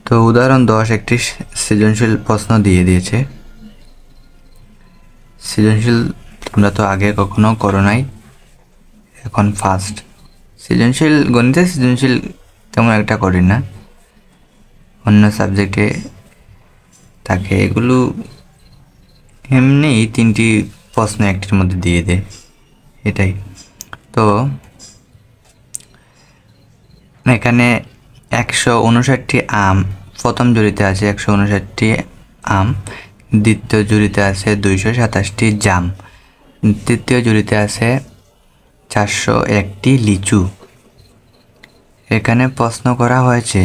তো উদাহরণ 10 একটি সৃজনশীল প্রশ্ন দিয়ে দিয়েছে। সৃজনশীল তোমরা তো আগে কখনো করো নাই, এখন ফার্স্ট। সৃজনশীল গণিতে সৃজনশীল তেমন একটা করি না, অন্য সাবজেক্টে থাকে। এগুলো এমনি 3টি প্রশ্ন একটির মধ্যে দিয়ে দেয়, এটাই। তো এখানে 159টি আম প্রথম জুড়িতে আছে, 159টি আম। দ্বিতীয় জুড়িতে আছে 227টি জাম। তৃতীয় জুড়িতে আছে 401টি লিচু। এখানে প্রশ্ন করা হয়েছে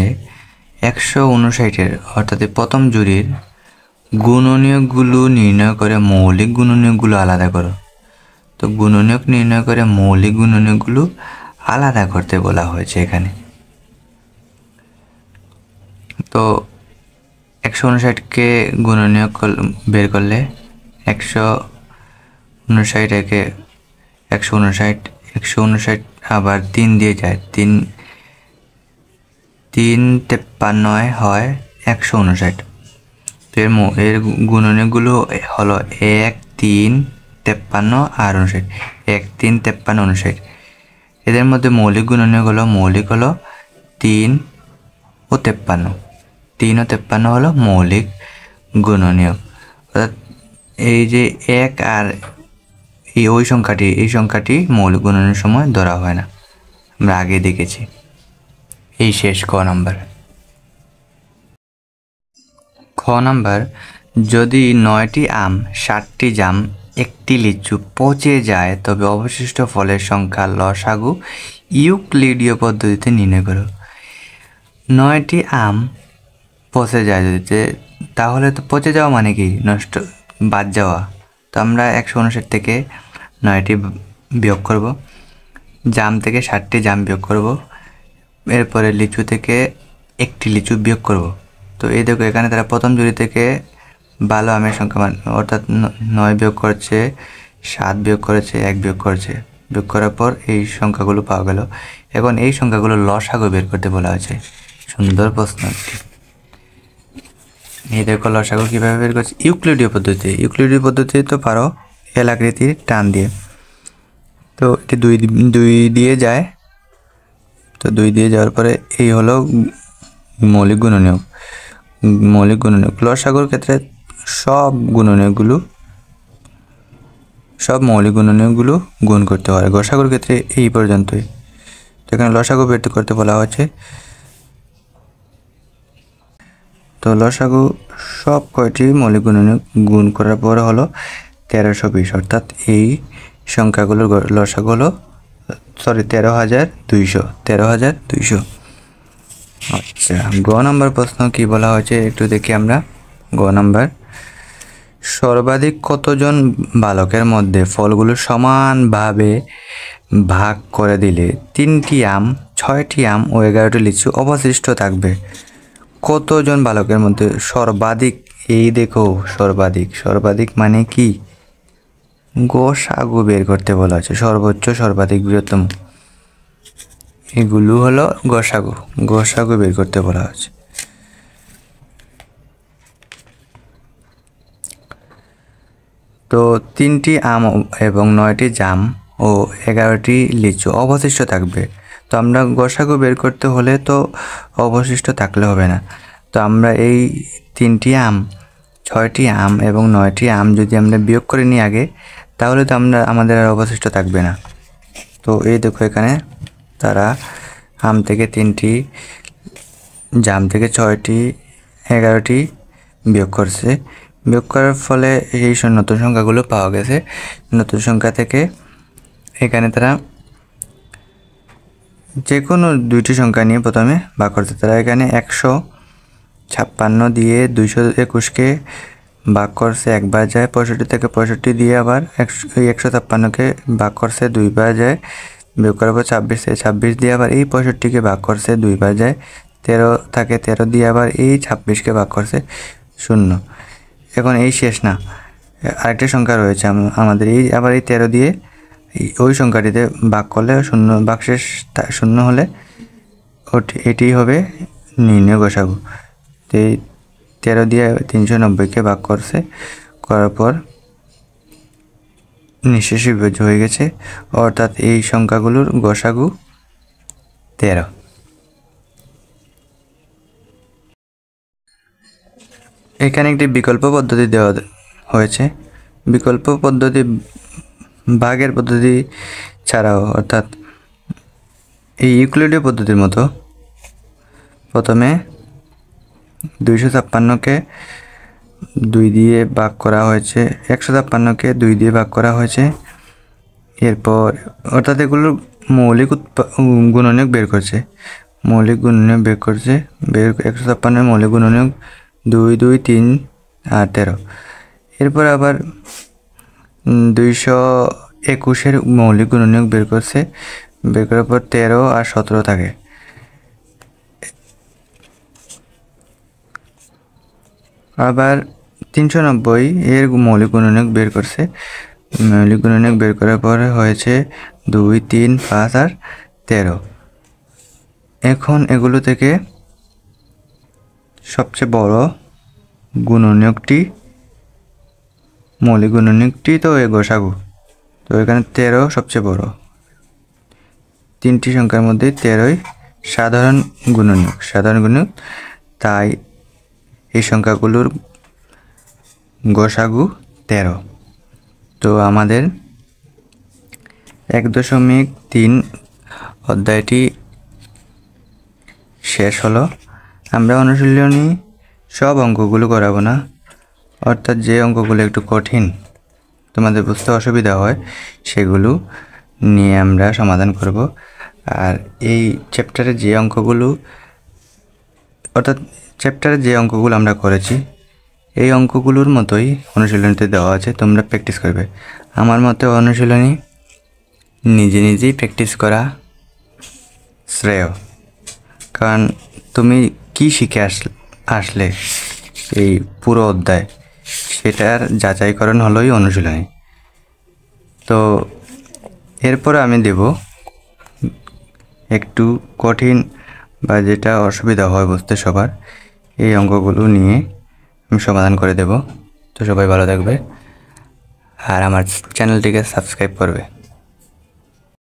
159-এর অর্থাৎ প্রথম জুড়ির গুণনীয়কগুলো নির্ণয় করে মৌলিক গুণনীয়কগুলো আলাদা করো। তো গুণনীয়ক নির্ণয় করে মৌলিক গুণনীয়কগুলো আলাদা করতে বলা হয়েছে এখানে। তো 159কে গুণনীয়ক বের করলে 159-একে 159 আবার 3 দিয়ে যায়, 3 53 হয় 159। তো এর গুণনীয়কগুলো হলো 1, 3, 53 আর 59। 1, 3, 53, 59। এদের মধ্যে মৌলিক গুণনীয়ক হলো 3 ও 53। 3 ও 53 হলো মৌলিক গুণনীয়ক। অর্থাৎ এই যে 1 আর এই সংখ্যাটি মৌলিক গুণনের সময় ধরা হয় না, আমরা আগে দেখেছি। এই শেষ ক নাম্বার। খ নাম্বার, যদি 9টি আম, 7টি জাম, 1টি লিচু পচে যায় তবে অবশিষ্ট ফলের সংখ্যা লসাগু ইউক্লিডীয় পদ্ধতিতে নির্ণয় করো। 9টি আম পচে যায় যদি, তাহলে তো পচে যাওয়া মানে কি? নষ্ট, বাদ যাওয়া। তো আমরা 159 থেকে 9টি বিয়োগ করব, জাম থেকে 7টি জাম বিয়োগ করব, এরপরে লিচু থেকে 1টি লিচু বিয়োগ করব। তো এই দেখো এখানে তারা প্রথম জুড়ি থেকে ভালো আমের সংখ্যা অর্থাৎ 9 বিয়োগ করছে, 7 বিয়োগ করেছে, 1 বিয়োগ করেছে। বিয়োগ করার পর এই সংখ্যাগুলো পাওয়া গেল। এখন এই সংখ্যাগুলো লসাগু বের করতে বলা হয়েছে। সুন্দর প্রশ্ন। এই দেখো লসাগু কীভাবে বের করছে? ইউক্লিডীয় পদ্ধতি তো পারো, এল আকৃতির টান দিয়ে। তো এটি 2 দিয়ে যায়। তো 2 দিয়ে যাওয়ার পরে এই হলো মৌলিক গুণনীয়ক। লসাগুর ক্ষেত্রে সব মৌলিক গুণনীয়কগুলো গুণ করতে হয়। গসাগুর ক্ষেত্রে এই পর্যন্তই। তো এখানে লসাগু বের করতে বলা হচ্ছে। তো লসাগু সব কয়টি মৌলিক গুণনীয়ক গুণ করার পর হলো 1320, অর্থাৎ এই সংখ্যাগুলোর লসাগু হলো 13,200। আচ্ছা, গ নাম্বার প্রশ্ন কি বলা হয়েছে একটু দেখি আমরা। গ নাম্বার, সর্বাধিক কতজন বালকের মধ্যে ফলগুলো সমানভাবে ভাগ করে দিলে 3টি আম, 6টি আম ও 11টি লিচু অবশিষ্ট থাকবে? কতজন বালকের মধ্যে সর্বাধিক? এই দেখো সর্বাধিক মানে কি? গসাগু বের করতে বলা হচ্ছে, সর্বোচ্চ, সর্বাধিক, বৃহত্তম, এগুলো হলো গসাগু বের করতে বলা হচ্ছে। তো 3টি আম এবং 9টি জাম ও 11টি লিচু অবশিষ্ট থাকবে। তো আমরা গসাগু বের করতে হলে তো অবশিষ্ট থাকলে হবে না। তো আমরা এই 3টি আম, 6টি আম এবং 9টি আম যদি আমরা বিয়োগ করে নিই আগে, তাহলে তো আমাদের আর অবশিষ্ট থাকবে না। তো এই দেখো এখানে তারা আম থেকে 3টি, জাম থেকে 6টি, 11টি বিয়োগ করছে। বিয়োগ করার ফলে এই নতুন সংখ্যাগুলো পাওয়া গেছে। নতুন সংখ্যা থেকে এখানে তারা যে কোনো 2টি সংখ্যা নিয়ে প্রথমে ভাগ করছে। তারা এখানে 156 দিয়ে 221কে ভাগ করছে, একবার যায়। 65 থেকে 65 দিয়ে আবার 156কে ভাগ করছে, 2বার যায়। বিয়োগ করার পর 26 দিয়ে আবার এই 65কে ভাগ করছে, 2বার যায়। 13 থাকে, 13 দিয়ে আবার এই 26কে ভাগ করছে, 0। এখন এই শেষ না, আরেকটা সংখ্যা রয়েছে আমাদের। আবার এই 13 দিয়ে ওই সংখ্যাটিতে ভাগ করলে 0, ভাগশেষ 0 হলে এটি হবে নির্ণয় গসাগু। তো এই 13 দিয়ে 390-কে ভাগ করছে, করার পর নিঃশেষে বিভাজ্য হয়ে গেছে, অর্থাৎ এই সংখ্যাগুলোর গসাগু 13। এখানে একটি বিকল্প পদ্ধতি দেওয়া হয়েছে। বিকল্প পদ্ধতি ভাগের পদ্ধতি ছাড়াও, অর্থাৎ এই ইউক্লিডীয় পদ্ধতির মতো, প্রথমে 256-কে 2 দিয়ে ভাগ করা হয়েছে, 156-কে 2 দিয়ে ভাগ করা হয়েছে। এরপর অর্থাৎ এগুলোর মৌলিক গুণনীয়ক বের করছে, 156-এর মৌলিক গুণনীয়ক 2, 2, 3 আর 13। এরপর আবার 221-এর মৌলিক গুণনীয়ক বের করছে, বের করার পর 13 আর 17 থাকে। আবার 390-এর মৌলিক গুণনীয়ক বের করছে, মৌলিক গুণনীয়ক বের করার পরে হয়েছে 2, 3, 5 আর 13। এখন এগুলো থেকে সবচেয়ে বড় গুণনীয়কটি, মৌলিক গুণনীয়কটি তো এ গসাগু, তো এখানে 13 সবচেয়ে বড়। 3টি সংখ্যার মধ্যে 13ই সাধারণ গুণনীয়ক, তাই এই সংখ্যাগুলোর গসাগু 13। তো আমাদের 1.3 অধ্যায়টি শেষ হলো। আমরা অনুশীলনী সব অঙ্কগুলো করাবো না, অর্থাৎ যে অঙ্কগুলো একটু কঠিন, তোমাদের বুঝতে অসুবিধা হয়, সেগুলো নিয়ে আমরা সমাধান করব। আর এই চ্যাপ্টারে যে অঙ্কগুলো, অর্থাৎ চ্যাপ্টারে যে অঙ্কগুলো আমরা করেছি, এই অঙ্কগুলোর মতোই অনুশীলনীতে দেওয়া আছে, তোমরা প্র্যাকটিস করবে। আমার মতে অনুশীলনী নিজে নিজেই প্র্যাকটিস করা শ্রেয়, কারণ তুমি কি শিখে আসলে এই পুরো অধ্যায়, সেটার যাচাইকরণ হলোই অনুশীলনী। তো এরপর আমি দেব একটু কঠিন বা যেটা অসুবিধা হয় বুঝতে সবার, এই অঙ্কগুলো নিয়ে আমি সমাধান করে দেব। তো সবাই ভালো থাকবে আর আমার চ্যানেলটিকে সাবস্ক্রাইব করবে।